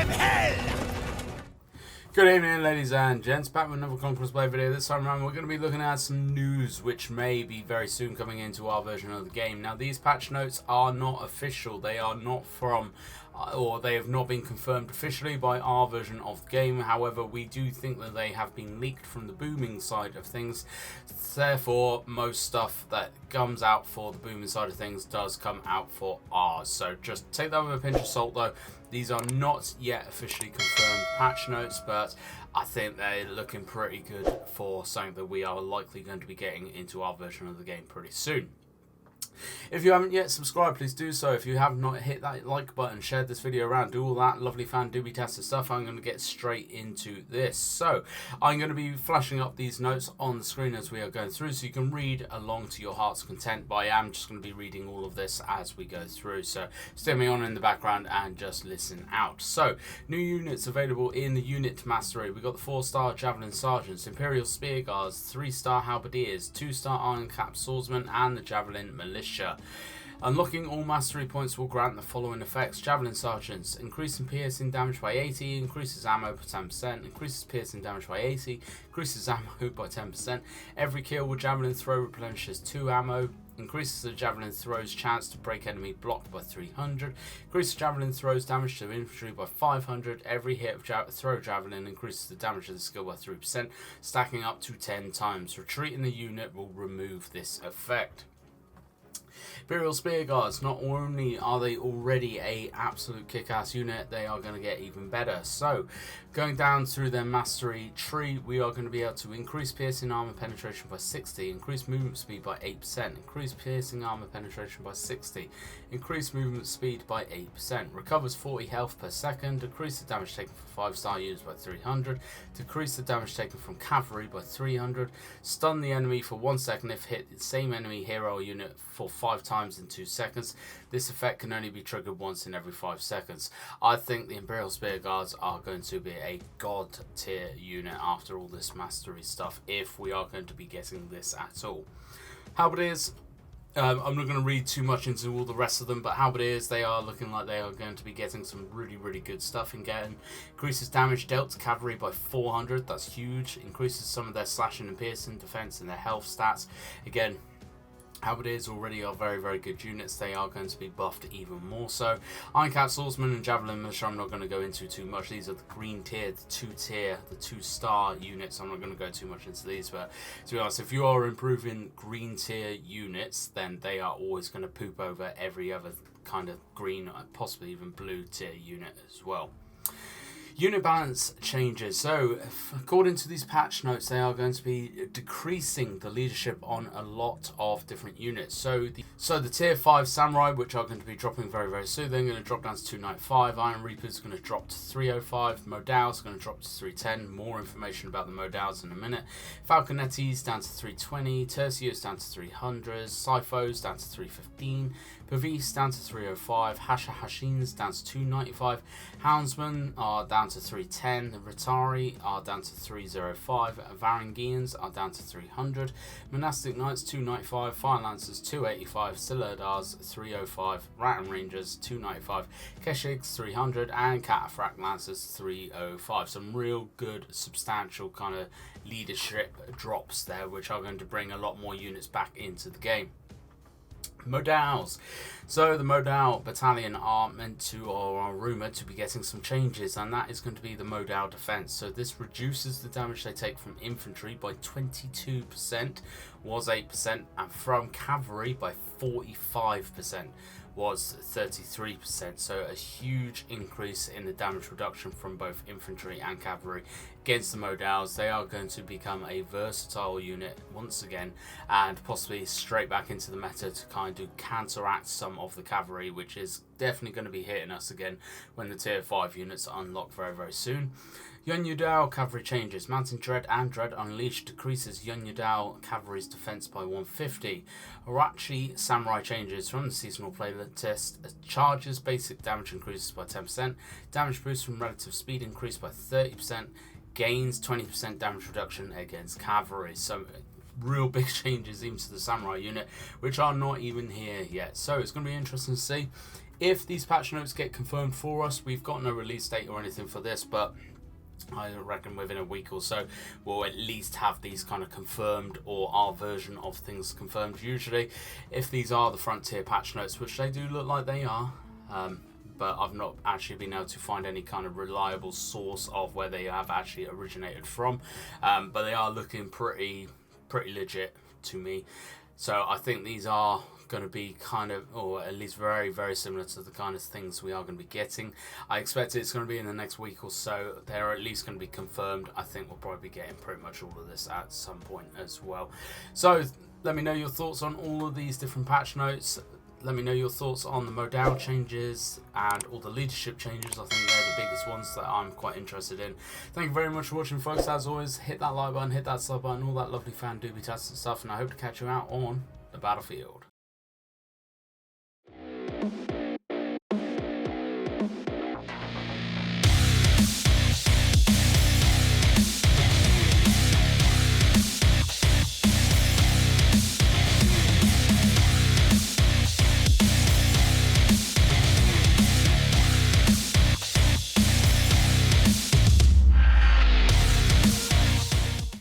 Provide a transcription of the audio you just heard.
hell! Good evening, ladies and gents. Back with another Conquerors Blade video. This time around, we're going to be looking at some news which may be very soon coming into our version of the game. Now, these patch notes are not official. They are not from, or they have not been confirmed officially by our version of the game. However, we do think that they have been leaked from the booming side of things. Therefore, most stuff that comes out for the booming side of things does come out for ours. So just take that with a pinch of salt, though. These are not yet officially confirmed patch notes, but I think they're looking pretty good for something that we are likely going to be getting into our version of the game pretty soon. If you haven't yet subscribed, please do so. If you have not hit that like button, shared this video around, do all that lovely fan doobie-tastic stuff, I'm going to get straight into this. So, I'm going to be flashing up these notes on the screen as we are going through, so you can read along to your heart's content, but I am just going to be reading all of this as we go through. So, stay me on in the background and just listen out. So, new units available in the unit mastery. We've got the 4-star Javelin Sergeants, Imperial Spear Guards, 3-star Halberdiers, 2-star Iron Cap Swordsmen, and the Javelin Militia. Unlocking all mastery points will grant the following effects. Javelin Sergeants, increasing piercing damage by 80, increases ammo by 10%, increases piercing damage by 80, increases ammo by 10%. Every kill with Javelin Throw replenishes 2 ammo, increases the Javelin Throw's chance to break enemy blocked by 300, increases Javelin Throw's damage to infantry by 500, every hit of Throw Javelin increases the damage of the skill by 3%, stacking up to 10 times. Retreating the unit will remove this effect. Imperial Spear Guards, not only are they already a absolute kick-ass unit, they are going to get even better. So, going down through their mastery tree, we are going to be able to increase piercing armor penetration by 60, increase movement speed by 8%, increase piercing armor penetration by 60, increase movement speed by 8%, recovers 40 health per second, decrease the damage taken from 5-star units by 300, decrease the damage taken from cavalry by 300, stun the enemy for 1 second if hit the same enemy hero unit for 5 times in 2 seconds. This effect can only be triggered once in every 5 seconds. I think the Imperial Spear Guards are going to be a god tier unit after all this mastery stuff, if we are going to be getting this at all. Halberdiers, I'm not going to read too much into all the rest of them, but Halberdiers, they are looking like they are going to be getting some really good stuff in getting. Increases damage dealt to cavalry by 400, that's huge. Increases some of their slashing and piercing defense and their health stats. Again, Halberdiers already are very good units. They are going to be buffed even more so. Iron Cap Swordsman and Javelin Militia I'm not going to go into too much. These are the green tier, the 2-tier, the 2-star units. I'm not going to go too much into these, but to be honest, if you are improving green tier units, then they are always going to poop over every other kind of green, possibly even blue tier unit as well. Unit balance changes. So, according to these patch notes, they are going to be decreasing the leadership on a lot of different units. So the tier 5 Samurai, which are going to be dropping very soon, they're going to drop down to 295. Iron Reapers are going to drop to 305. Modals are going to drop to 310. More information about the Modals in a minute. Falconettis down to 320. Tercios down to 300. Sifos down to 315. Pavis down to 305. Hashins down to 295. Houndsmen are down to 310. The Ritari are down to 305. Varangians are down to 300. Monastic Knights 295. Fire Lancers 285. Silardars 305. Rattan Rangers 295. Keshigs 300. And Cataphract Lancers 305. Some real good substantial kind of leadership drops there, which are going to bring a lot more units back into the game. Modals. So the Modal battalion are meant to, or are rumoured to be getting some changes, and that is going to be the Modal defence. So this reduces the damage they take from infantry by 22%, was 8%, and from cavalry by 45%, was 33%. So a huge increase in the damage reduction from both infantry and cavalry against the Modals. They are going to become a versatile unit once again, and possibly straight back into the meta to kind of counteract some of the cavalry, which is definitely going to be hitting us again when the tier 5 units unlock very soon. Yun Yudao cavalry changes. Mountain Dread and Dread Unleashed decreases Yun Yudao cavalry's defense by 150. Arachi Samurai changes from the seasonal playtest. Charges basic damage increases by 10%. Damage boost from relative speed increased by 30%. Gains 20% damage reduction against cavalry. So real big changes even to the Samurai unit, which are not even here yet. So it's going to be interesting to see if these patch notes get confirmed for us, we've got no release date or anything for this, but I reckon within a week or so we'll at least have these kind of confirmed, or our version of things confirmed. Usually if these are the Frontier patch notes, which they do look like they are, but I've not actually been able to find any kind of reliable source of where they have actually originated from, but they are looking pretty legit to me. So I think these are going to be kind of, or at least very, very similar to the kind of things we are going to be getting. I expect it's going to be in the next week or so. They're at least going to be confirmed. I think we'll probably be getting pretty much all of this at some point as well. So let me know your thoughts on all of these different patch notes. Let me know your thoughts on the modal changes and all the leadership changes. I think they're the biggest ones that I'm quite interested in. Thank you very much for watching, folks. As always, hit that like button, hit that sub button, all that lovely fan doobie-tastic stuff, and I hope to catch you out on the battlefield.